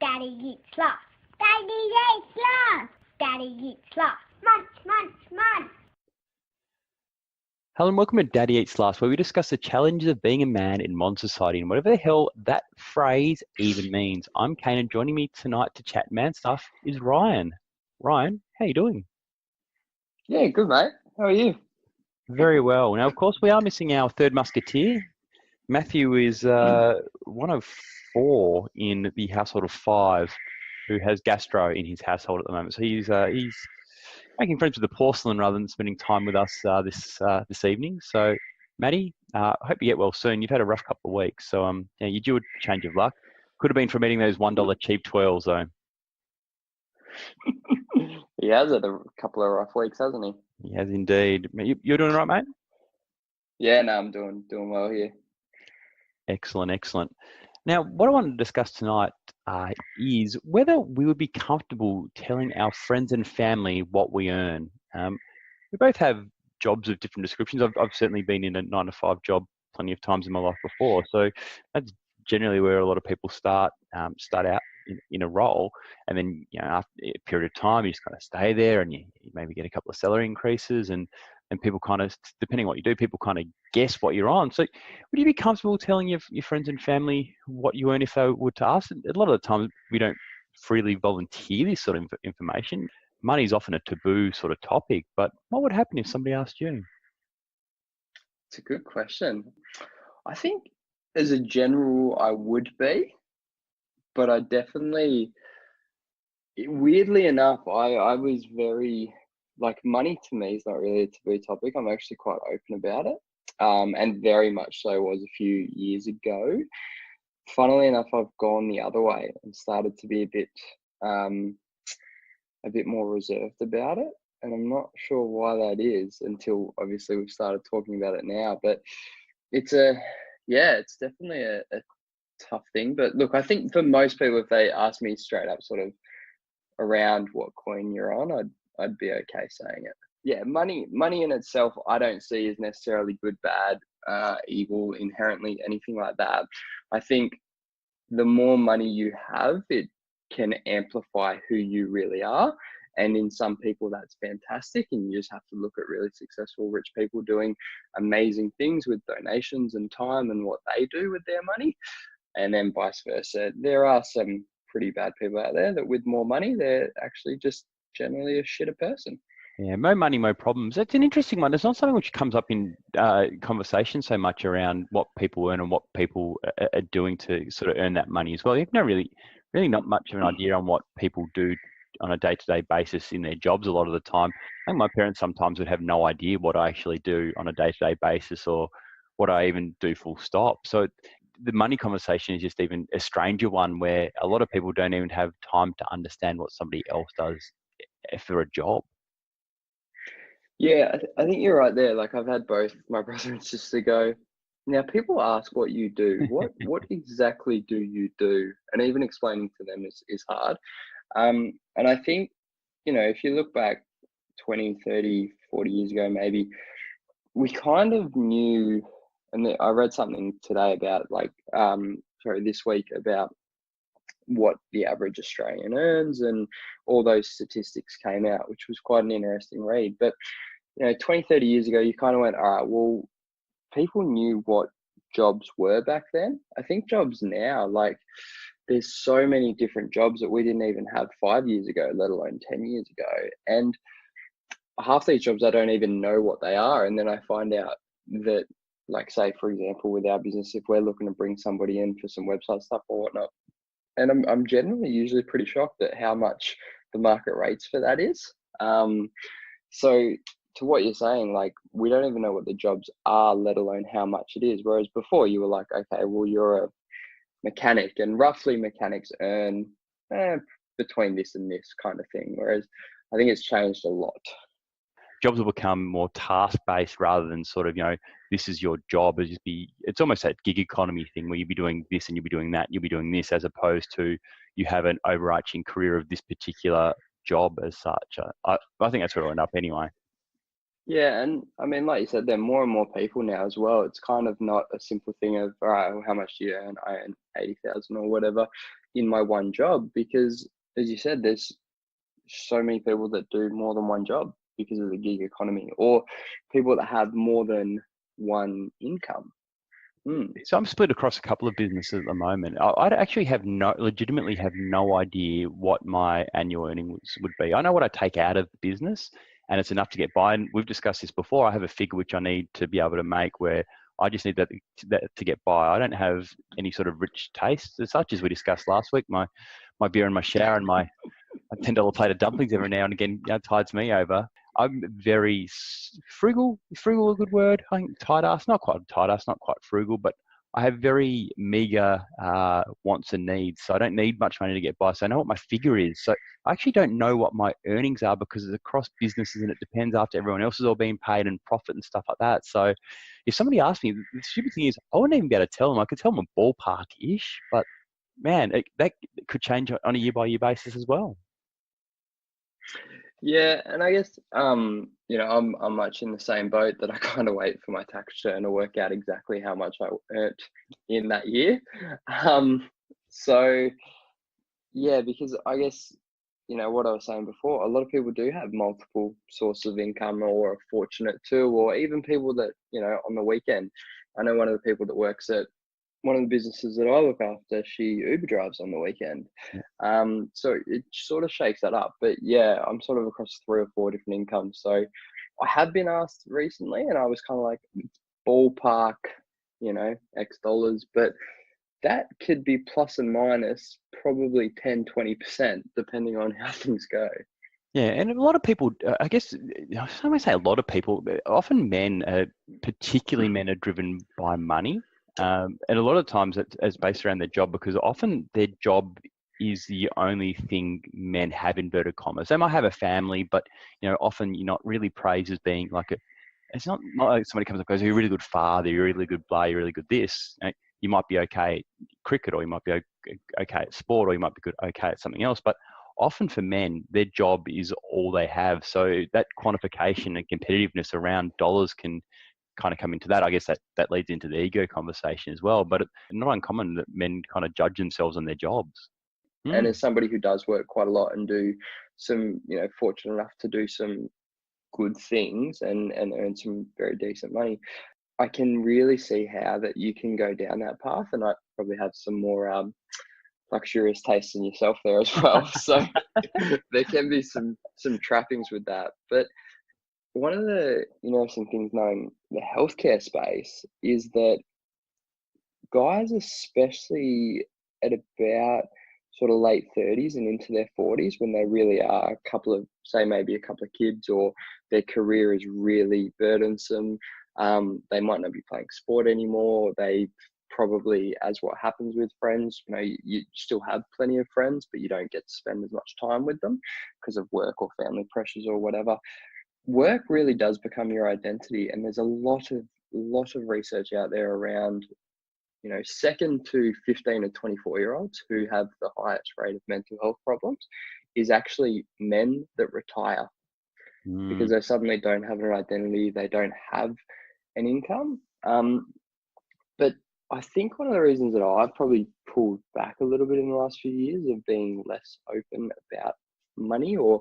Daddy eats lots. Daddy eats lots. Daddy eats lots. Munch, munch, munch. Hello and welcome to Daddy Eats Last, where we discuss the challenges of being a man in modern society and whatever the hell that phrase even means. I'm Kane, and joining me tonight to chat man stuff is Ryan. Ryan, how you doing? Yeah, good, mate. How are you? Very well. Now, of course, we are missing our third musketeer. Matthew is one of four in the household of five who has gastro in his household at the moment. So he's making friends with the porcelain rather than spending time with us this evening. So, Matty, I hope you get well soon. You've had a rough couple of weeks, so yeah, you do a change of luck. Could have been from eating those $1 cheap twirls, though. He has had a couple of rough weeks, hasn't he? He has indeed. You're doing all right, mate? Yeah, no, I'm doing well here. Excellent. Now, what I want to discuss tonight is whether we would be comfortable telling our friends and family what we earn. We both have jobs of different descriptions. I've certainly been in a 9-to-5 job plenty of times in my life before, so that's generally where a lot of people start out in a role, and then after a period of time, you just kind of stay there, and you maybe get a couple of salary increases, and people kind of, depending on what you do, people kind of guess what you're on. So would you be comfortable telling your friends and family what you earn if they were to ask? A lot of the time we don't freely volunteer this sort of information. Money is often a taboo sort of topic, but what would happen if somebody asked you? It's a good question. I think as a general, I would be, but I definitely, weirdly enough, I was very, like, money to me is not really a taboo topic. I'm actually quite open about it. And very much so was a few years ago. Funnily enough, I've gone the other way and started to be a bit more reserved about it. And I'm not sure why that is until obviously we've started talking about it now. But it's definitely a tough thing. But look, I think for most people, if they ask me straight up sort of around what coin you're on, I'd be okay saying it. Yeah, money in itself, I don't see as necessarily good, bad, evil, inherently, anything like that. I think the more money you have, it can amplify who you really are. And in some people, that's fantastic. And you just have to look at really successful, rich people doing amazing things with donations and time and what they do with their money. And then vice versa. There are some pretty bad people out there that with more money, they're actually just generally a shitter person. Yeah, more money, more problems. It's an interesting one. It's not something which comes up in conversation so much around what people earn and what people are doing to sort of earn that money as well. You have no really not much of an idea on what people do on a day-to-day basis in their jobs a lot of the time. I think my parents sometimes would have no idea what I actually do on a day-to-day basis or what I even do full stop. So the money conversation is just even a stranger one where a lot of people don't even have time to understand what somebody else does for a job. Yeah, I think you're right there. Like, I've had both my brother and sister go, now people ask what you do. What exactly do you do? And even explaining to them is hard. And I think, if you look back 20, 30, 40 years ago, maybe, we kind of knew, and I read something today about this week about what the average Australian earns, and all those statistics came out, which was quite an interesting read. But 20, 30 years ago, you kind of went, all right, well, people knew what jobs were back then. I think jobs now, like, there's so many different jobs that we didn't even have 5 years ago, let alone 10 years ago. And half these jobs, I don't even know what they are. And then I find out that, like, say, for example, with our business, if we're looking to bring somebody in for some website stuff or whatnot, and I'm generally usually pretty shocked at how much the market rates for that is. So to what you're saying, like, we don't even know what the jobs are, let alone how much it is. Whereas before you were like, okay, well, you're a mechanic, and roughly mechanics earn between this and this kind of thing. Whereas I think it's changed a lot. Jobs will become more task-based rather than sort of, this is your job. It's almost that gig economy thing where you'll be doing this and you'll be doing that, and you'll be doing this, as opposed to you have an overarching career of this particular job as such. I think that's where it'll end up anyway. Yeah, and I mean, like you said, there are more and more people now as well. It's kind of not a simple thing of, all right, well, how much do you earn? I earn 80,000 or whatever. in my one job, because as you said, there's so many people that do more than one job because of the gig economy, or people that have more than one income. So I'm split across a couple of businesses at the moment. I actually legitimately have no idea what my annual earnings would be. I know what I take out of the business, and it's enough to get by. And we've discussed this before. I have a figure which I need to be able to make where I just need that to get by. I don't have any sort of rich tastes as such, as we discussed last week. My beer in my shower and my $10 plate of dumplings every now and again tides me over. I'm very frugal. Is frugal a good word? I think tight ass, not quite tight ass, not quite frugal, but I have very meager wants and needs. So I don't need much money to get by. So I know what my figure is. So I actually don't know what my earnings are because it's across businesses and it depends after everyone else is all being paid and profit and stuff like that. So if somebody asked me, the stupid thing is I wouldn't even be able to tell them. I could tell them a ballpark-ish, but man, that could change on a year-by-year basis as well. Yeah, and I guess I'm much in the same boat that I kind of wait for my tax return to work out exactly how much I earned in that year. So yeah, because I guess what I was saying before, a lot of people do have multiple sources of income or are fortunate to, or even people that on the weekend. I know one of the people that works at one of the businesses that I look after, she Uber drives on the weekend. So it sort of shakes that up. But yeah, I'm sort of across 3 or 4 different incomes. So I have been asked recently and I was kind of like ballpark, X dollars, but that could be plus and minus probably 10, 20%, depending on how things go. Yeah, and a lot of people, I guess, I may say a lot of people, but often particularly men are driven by money. And a lot of times it's based around their job because often their job is the only thing men have, inverted commas. They might have a family, but, often you're not really praised as being like it's not like somebody comes up and goes, you're a really good father, you're a really good blah, you're really good this. You might be okay at cricket, or you might be okay at sport, or you might be okay at something else. But often for men, their job is all they have. So that quantification and competitiveness around dollars can kind of come into that. I guess that leads into the ego conversation as well. But it's not uncommon that men kind of judge themselves on their jobs. And as somebody who does work quite a lot and do some, fortunate enough to do some good things and earn some very decent money, I can really see how that you can go down that path. And I probably have some more luxurious tastes in yourself there as well. So there can be some trappings with that. But one of the interesting things knowing the healthcare space is that guys, especially at about sort of late 30s and into their 40s, when they really are maybe a couple of kids, or their career is really burdensome, they might not be playing sport anymore. They probably, as what happens with friends, you still have plenty of friends, but you don't get to spend as much time with them because of work or family pressures or whatever. Work really does become your identity, and there's a lot of research out there around second to 15 to 24-year-olds who have the highest rate of mental health problems is actually men that retire because they suddenly don't have an identity, they don't have an income. But I think one of the reasons that I've probably pulled back a little bit in the last few years of being less open about money, or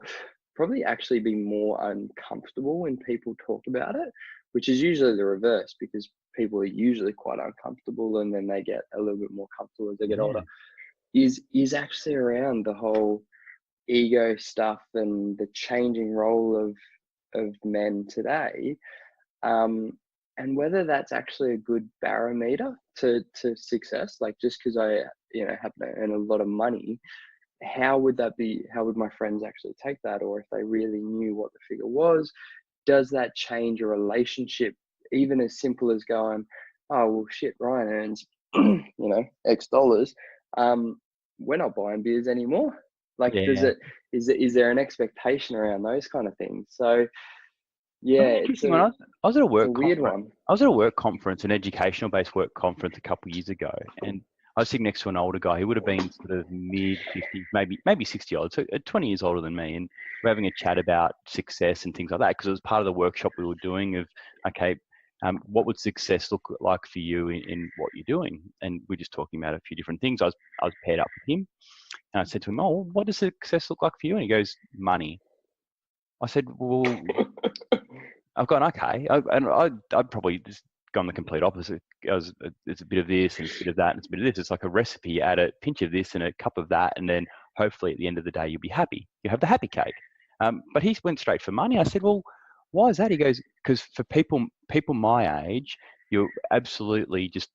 probably actually being more uncomfortable when people talk about it, which is usually the reverse, because people are usually quite uncomfortable and then they get a little bit more comfortable as they get older, is actually around the whole ego stuff and the changing role of men today, and whether that's actually a good barometer to success. Like, just because I happen to earn a lot of money, how would my friends actually take that? Or if they really knew what the figure was, does that change a relationship? Even as simple as going, oh well, shit, Ryan earns X dollars, we're not buying beers anymore. Like, is there an expectation around those kind of things? So yeah, it's I was at a work weird conference. one. I was at a work conference, an educational based work conference a couple of years ago, and I was sitting next to an older guy. He would have been sort of mid 50s, maybe 60 odd, so 20 years older than me. And we're having a chat about success and things like that, because it was part of the workshop we were doing of, okay, what would success look like for you in what you're doing? And we're just talking about a few different things. I was paired up with him, and I said to him, "Oh, what does success look like for you?" And he goes, "Money." I said, "Well," I've gone, "Okay," I'd probably just gone the complete opposite. It's a bit of this and it's a bit of that and it's a bit of this. It's like a recipe. You add a pinch of this and a cup of that, and then hopefully at the end of the day you'll be happy. You have the happy cake. But he went straight for money. I said, "Well, why is that?" He goes, "Because for people my age, you're absolutely just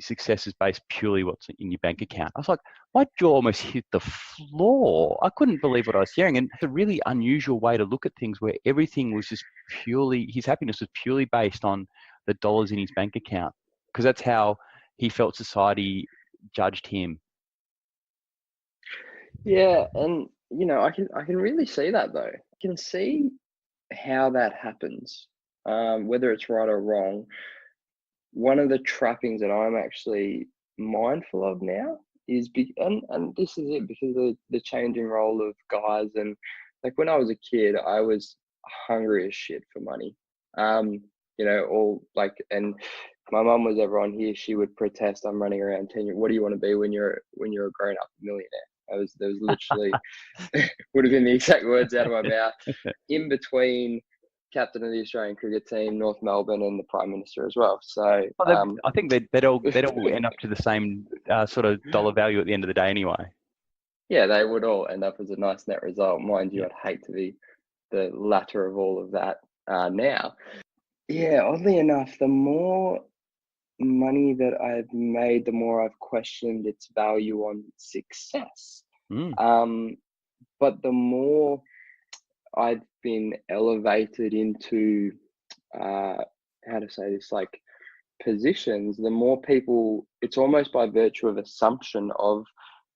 success is based purely what's in your bank account." I was like, my jaw almost hit the floor. I couldn't believe what I was hearing. And it's a really unusual way to look at things, where everything was just purely, his happiness was purely based on the dollars in his bank account, because that's how he felt society judged him. Yeah, and I can really see that though. I can see how that happens, whether it's right or wrong. One of the trappings that I'm actually mindful of now is and this is it, because of the changing role of guys. And like when I was a kid, I was hungry as shit for money. All like, and my mum was ever on here, she would protest. I'm running around telling you, what do you want to be when you're a grown up millionaire? There was literally would have been the exact words out of my mouth. In between captain of the Australian cricket team, North Melbourne, and the Prime Minister as well. So I think they'd all end up to the same sort of dollar value at the end of the day anyway. Yeah, they would all end up as a nice net result. Mind you, I'd hate to be the latter of all of that now. Yeah, oddly enough, the more money that I've made, the more I've questioned its value on success. But the more I've been elevated into how to say this, like positions, the more people, it's almost by virtue of assumption of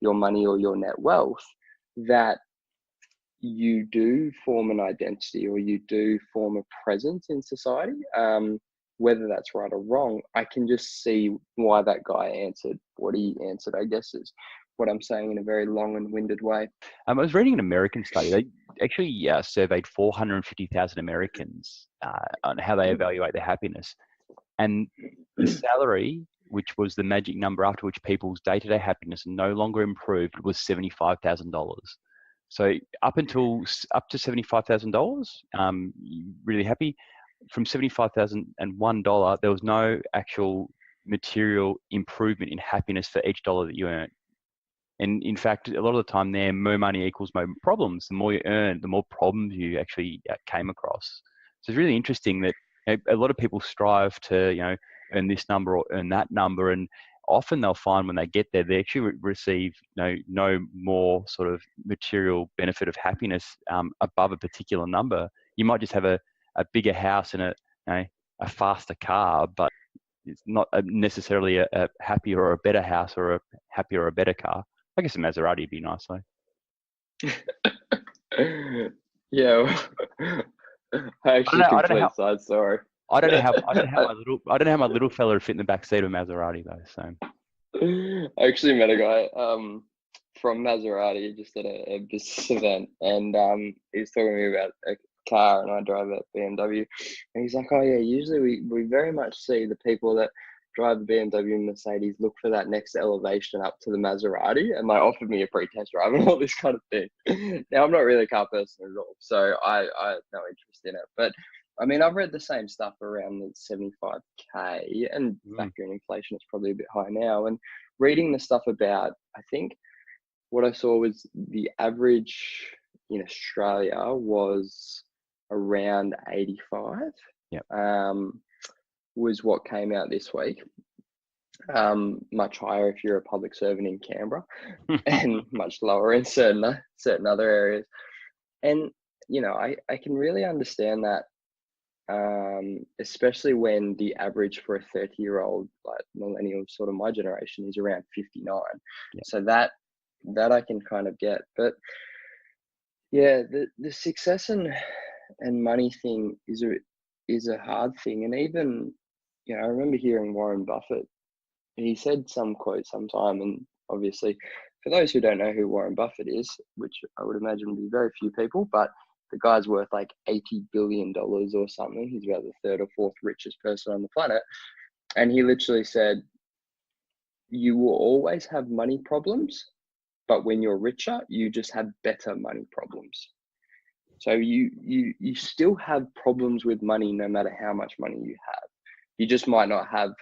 your money or your net wealth, that you do form an identity or you do form a presence in society. Whether that's right or wrong, I can just see why that guy answered what he answered, I guess, is what I'm saying in a very long and winded way. I was reading an American study. They actually surveyed 450,000 Americans on how they evaluate their happiness. And the salary, which was the magic number after which people's day-to-day happiness no longer improved, was $75,000. So up to $75,000, really happy. From $75,001, there was no actual material improvement in happiness for each dollar that you earn. And in fact, a lot of the time there, more money equals more problems. The more you earn, the more problems you actually came across. So it's really interesting that a lot of people strive to, earn this number or earn that number. And often they'll find when they get there, they actually receive no more sort of material benefit of happiness above a particular number. You might just have a bigger house and a faster car, but it's not necessarily a happier or a better house or a happier or a better car. I guess a Maserati would be nice though. Yeah, I actually complete side story. I don't know how my little fella would fit in the back seat of a Maserati though. So I actually met a guy from Maserati just at a business event, and he was talking to me about a car, and I drive a BMW, and he's like, "Oh yeah, usually we very much see the people that drive the BMW and Mercedes look for that next elevation up to the Maserati," and they offered me a free test drive and all this kind of thing. Now I'm not really a car person at all, so I have no interest in it. But I mean, I've read the same stuff around the 75K, and factoring inflation, it's probably a bit high now. And reading the stuff about, I think what I saw was the average in Australia was around 85. Yep. Was what came out this week. Much higher if you're a public servant in Canberra, and much lower in certain other areas. And I can really understand that, especially when the average for a 30-year-old, like millennial, sort of my generation, is around 59. Yep. So that I can kind of get. But yeah, the success and money thing is a hard thing. And even I remember hearing Warren Buffett. He said some quote sometime, and obviously, for those who don't know who Warren Buffett is, which I would imagine would be very few people, but the guy's worth like $80 billion or something. He's about the third or fourth richest person on the planet. And he literally said, you will always have money problems, but when you're richer, you just have better money problems. So you still have problems with money no matter how much money you have. You just might not have,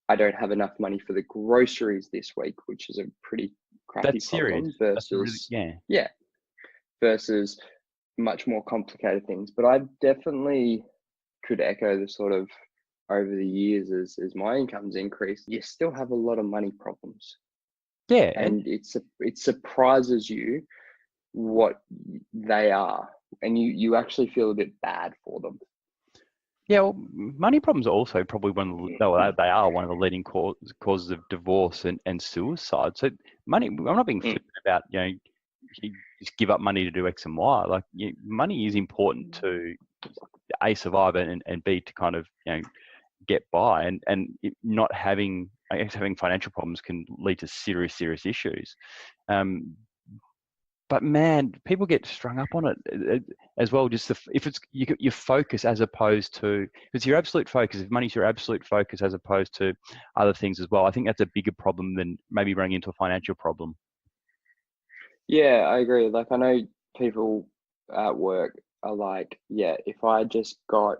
I don't have enough money for the groceries this week, which is a pretty crappy That's problem serious. versus, Yeah. versus much more complicated things. But I definitely could echo the sort of, over the years as my income's increased, you still have a lot of money problems. Yeah. And it surprises you what they are. And you actually feel a bit bad for them. Yeah, well, money problems are also probably they are one of the leading causes of divorce and suicide. So money, I'm not being flippant about, you just give up money to do X and Y. Like, money is important to A, survive, and B, to kind of, get by. And not having, I guess, having financial problems can lead to serious issues. But man, people get strung up on it as well. Just if it's your focus as opposed to, if it's your absolute focus, if money's your absolute focus as opposed to other things as well, I think that's a bigger problem than maybe running into a financial problem. Yeah, I agree. Like, I know people at work are like, yeah, if I just got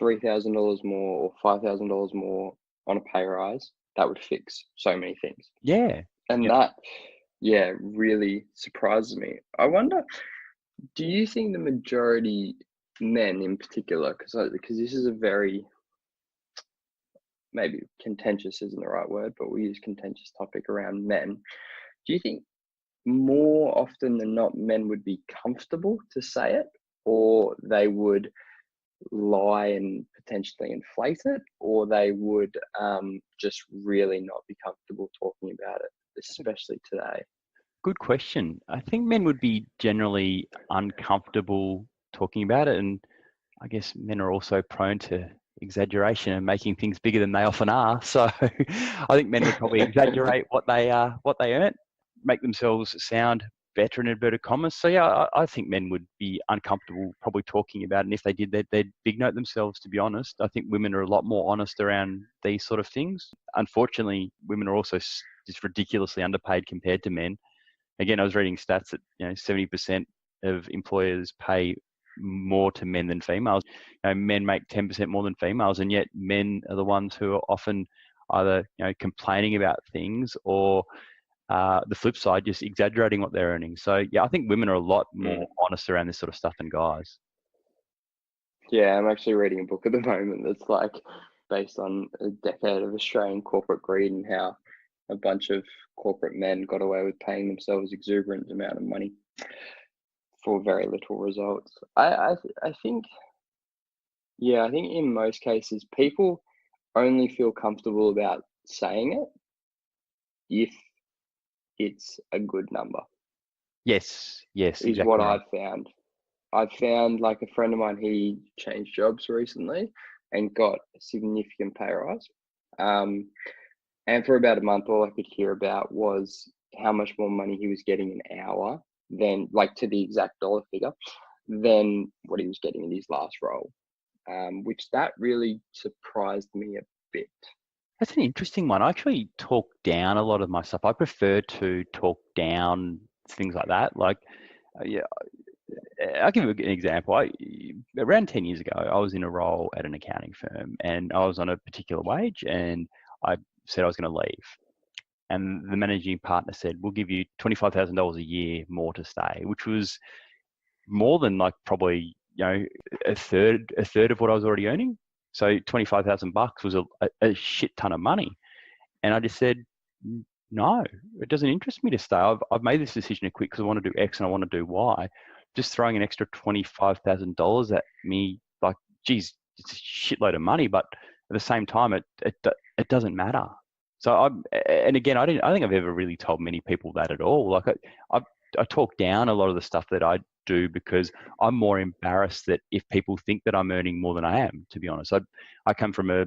$3,000 more or $5,000 more on a pay rise, that would fix so many things. Yeah. And that, really surprises me. I wonder, do you think the majority, men in particular, because this is a very, maybe contentious isn't the right word, but we use contentious topic around men. Do you think more often than not men would be comfortable to say it, or they would lie and potentially inflate it, or they would just really not be comfortable talking about it, especially today? Good question. I think men would be generally uncomfortable talking about it, and I guess men are also prone to exaggeration and making things bigger than they often are. So I think men would probably exaggerate what they earn, make themselves sound better in inverted commas. So yeah, I think men would be uncomfortable probably talking about it. And if they did, they'd big note themselves, to be honest. I think women are a lot more honest around these sort of things. Unfortunately, women are also just ridiculously underpaid compared to men. Again, I was reading stats that 70% of employers pay more to men than females. Men make 10% more than females, and yet men are the ones who are often either complaining about things, or the flip side, just exaggerating what they're earning. So yeah, I think women are a lot more honest around this sort of stuff than guys. Yeah, I'm actually reading a book at the moment that's like based on a decade of Australian corporate greed and how a bunch of corporate men got away with paying themselves exuberant amount of money for very little results. I think, I think in most cases people only feel comfortable about saying it if it's a good number. Yes, Is exactly what right. I've found like a friend of mine, he changed jobs recently and got a significant pay rise. And for about a month, all I could hear about was how much more money he was getting an hour than, like, to the exact dollar figure, than what he was getting in his last role, which that really surprised me a bit. That's an interesting one. I actually talk down a lot of my stuff. I prefer to talk down things like that. Like, I'll give you an example. Around 10 years ago, I was in a role at an accounting firm, and I was on a particular wage, and I said I was going to leave. And the managing partner said, we'll give you $25,000 a year more to stay, which was more than, like, probably, a third of what I was already earning. So $25,000 was a shit ton of money. And I just said, no, it doesn't interest me to stay. I've made this decision to quit because I want to do X and I want to do Y. Just throwing an extra $25,000 at me, like, geez, it's a shitload of money. But at the same time, it doesn't matter. So and again, I think I've ever really told many people that at all. Like, I talk down a lot of the stuff that I do because I'm more embarrassed that if people think that I'm earning more than I am, to be honest. I come from a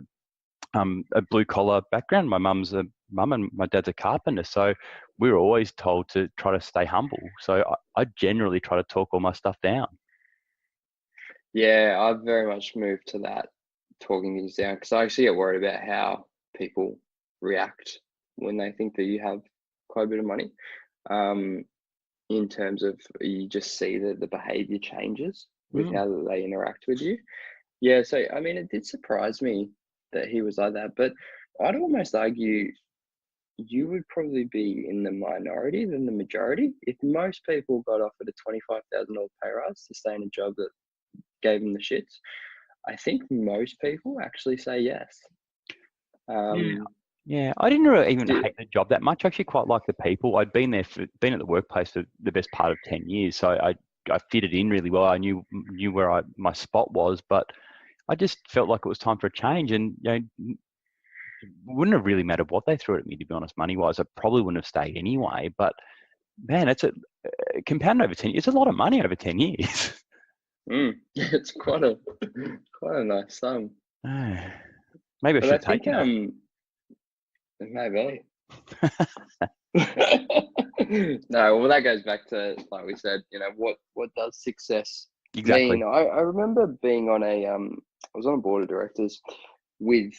blue collar background. My mum's a mum and my dad's a carpenter. So we were always told to try to stay humble. So I generally try to talk all my stuff down. Yeah, I've very much moved to that, talking things down, because I actually get worried about how people react when they think that you have quite a bit of money. In terms of, you just see that the behavior changes with how they interact with you. Yeah, so I mean, it did surprise me that he was like that, but I'd almost argue you would probably be in the minority than the majority. If most people got offered a $25,000 pay rise to stay in a job that gave them the shits, I think most people actually say yes. Yeah, I didn't really even Did, hate the job that much. I actually quite like the people. I'd been at the workplace for the best part of 10 years, so I fitted in really well. I knew where my spot was, but I just felt like it was time for a change. And it wouldn't have really mattered what they threw at me, to be honest, money-wise. I probably wouldn't have stayed anyway. But man, it's compounded over 10 years. It's a lot of money over 10 years. it's quite a nice sum. Maybe I But should I take think it. maybe. No, well, that goes back to, like we said, what does success Exactly. mean? I remember being on I was on a board of directors with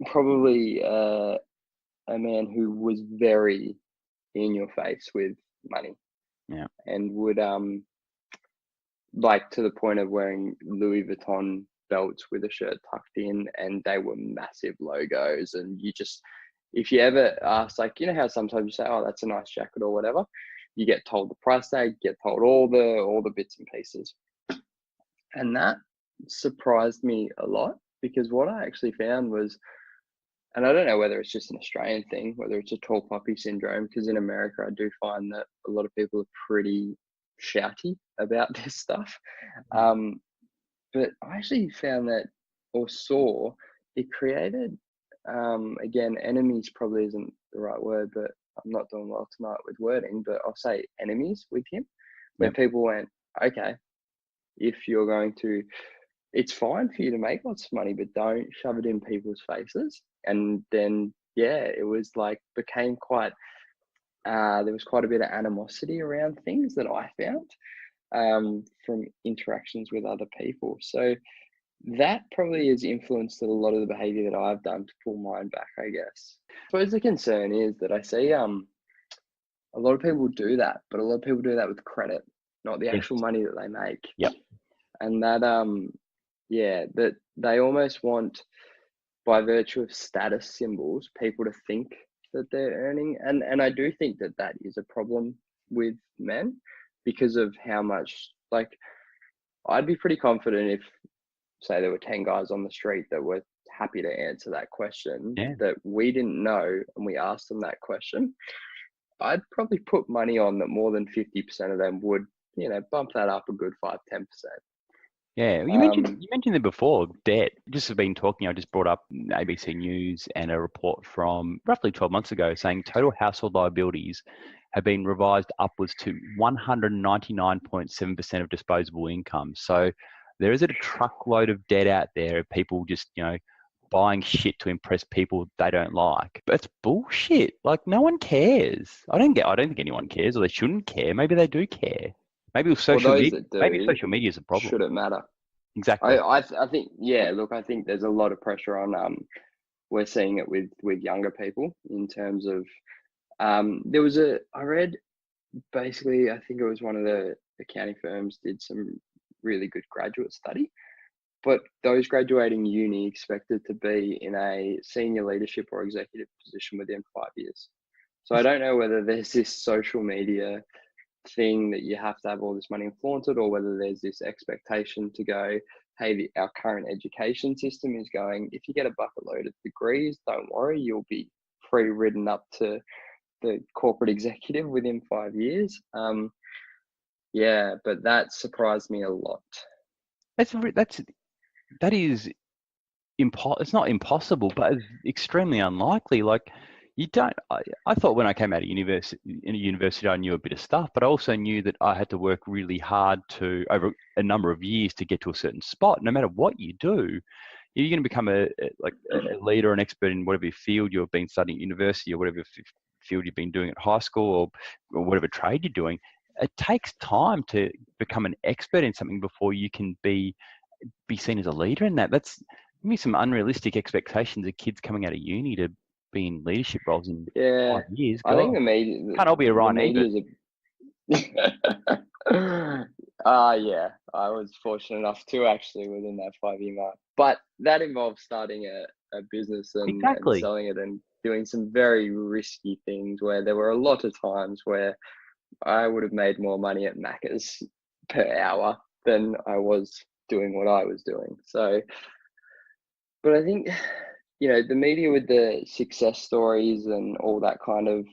probably a man who was very in your face with money. Yeah. And would like, to the point of wearing Louis Vuitton belts with a shirt tucked in, and they were massive logos. And you just, if you ever ask, like, how sometimes you say, oh, that's a nice jacket or whatever, you get told the price tag, get told all the bits and pieces. And that surprised me a lot, because what I actually found was, and I don't know whether it's just an Australian thing, whether it's a tall poppy syndrome, because in America I do find that a lot of people are pretty shouty about this stuff. But I actually found that, or saw, it created, again, enemies probably isn't the right word, but I'm not doing well tonight with wording, but I'll say enemies with him, where people went, okay, if you're going to, it's fine for you to make lots of money, but don't shove it in people's faces. And then, it was like, became quite, there was quite a bit of animosity around things that I found from interactions with other people. So that probably has influenced a lot of the behavior that I've done to pull mine back, I guess. I suppose the concern is that I see a lot of people do that, but a lot of people do that with credit, not the actual money that they make. Yep. And that that they almost want, by virtue of status symbols, people to think that they're earning. And I do think that that is a problem with men, because of how much, like, I'd be pretty confident if, say, there were 10 guys on the street that were happy to answer that question that we didn't know, and we asked them that question, I'd probably put money on that more than 50% of them would, bump that up a good 5-10%. Yeah, you mentioned it before, debt. Just have been talking, I just brought up ABC News and a report from roughly 12 months ago saying total household liabilities have been revised upwards to 199.7% of disposable income. So there is a truckload of debt out there of people just, buying shit to impress people they don't like. But it's bullshit. Like, no one cares. I don't think anyone cares, or they shouldn't care. Maybe they do care. Maybe social media is a problem. Should it matter? Exactly. I think, look, I think there's a lot of pressure on, we're seeing it with younger people, in terms of, I read, basically, I think it was one of the accounting firms did some really good graduate study, but those graduating uni expected to be in a senior leadership or executive position within 5 years. So I don't know whether there's this social media thing that you have to have all this money flaunted, or whether there's this expectation to go, hey, our current education system is going, if you get a bucket load of degrees, don't worry, you'll be free ridden up to the corporate executive within 5 years. But that surprised me a lot. That is it's not impossible, but it's extremely unlikely. Like, you don't. I thought when I came out of university, I knew a bit of stuff, but I also knew that I had to work really hard over a number of years to get to a certain spot. No matter what you do, you're going to become a leader, an expert in whatever field you've been studying at university, or whatever field you've been doing at high school, or whatever trade you're doing. it takes time to become an expert in something before you can be seen as a leader in that. That's maybe some unrealistic expectations of kids coming out of uni to be in leadership roles in Yeah, 5 years. I think God, the media, can't all be a the Ryan media Ebert. is yeah, I was fortunate enough to actually within that 5 year mark. But that involves starting a business and Exactly. selling it and doing some very risky things where there were a lot of times where I would have made more money at Macca's per hour than I was doing what I was doing. So, but I think, the media with the success stories and all that kind of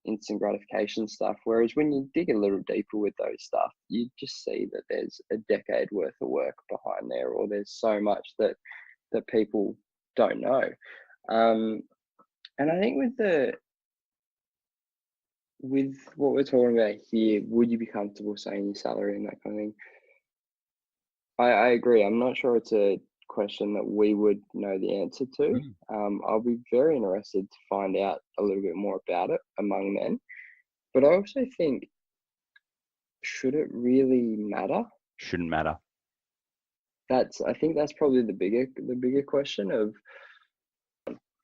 instant gratification stuff, whereas when you dig a little deeper with those stuff, you just see that there's a decade worth of work behind there, or there's so much that people don't know. And I think with what we're talking about here, would you be comfortable saying your salary and that kind of thing? I agree. I'm not sure it's a question that we would know the answer to. I'll be very interested to find out a little bit more about it among men. But I also think, should it really matter? Shouldn't matter. I think that's probably the bigger question of.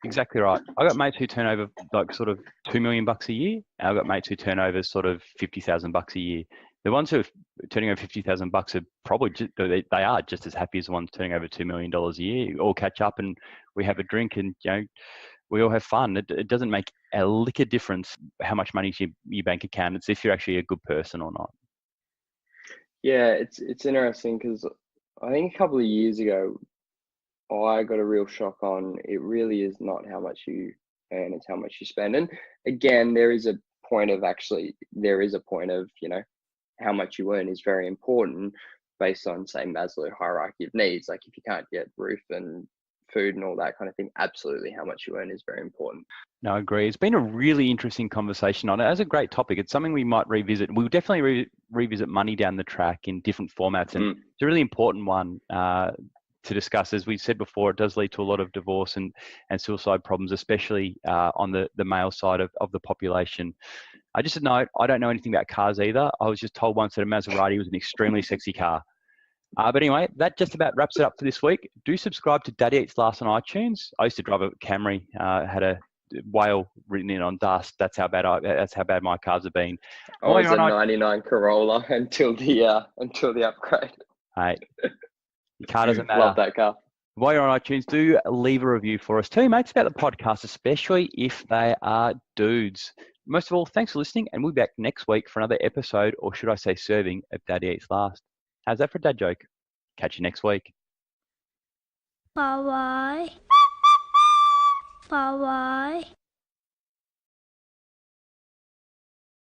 Exactly right. I got mates who turn over like sort of $2 million a year. I got mates who turn over sort of $50,000 a year. The ones who are turning over $50,000 are probably they are just as happy as the ones turning over $2 million a year. All catch up and we have a drink and we all have fun. It doesn't make a lick of difference how much money is your bank account. It's if you're actually a good person or not. Yeah, it's interesting because I think a couple of years ago, I got a real shock on it really is not how much you earn, it's how much you spend. And again, there is a point of how much you earn is very important based on, say, Maslow hierarchy of needs. Like if you can't get roof and food and all that kind of thing, absolutely how much you earn is very important. No, I agree. It's been a really interesting conversation on it. As a great topic, it's something we might revisit. We'll definitely revisit money down the track in different formats. And it's a really important one to discuss. As we said before, it does lead to a lot of divorce and suicide problems, especially on the male side of the population. Just a note, I don't know anything about cars either. I was just told once that a Maserati was an extremely sexy car. But anyway, that just about wraps it up for this week. Do subscribe to Daddy Eats Last on iTunes. I used to drive a Camry, had a whale written in on dust. That's how bad my cars have been. I was a 99 Corolla until the upgrade. Hey, your car doesn't matter. Love that car. While you're on iTunes, do leave a review for us too, mates, about the podcast, especially if they are dudes. Most of all, thanks for listening, and we'll be back next week for another episode, or should I say serving, of Daddy Eats Last. How's that for a dad joke? Catch you next week. Bye-bye. Bye-bye.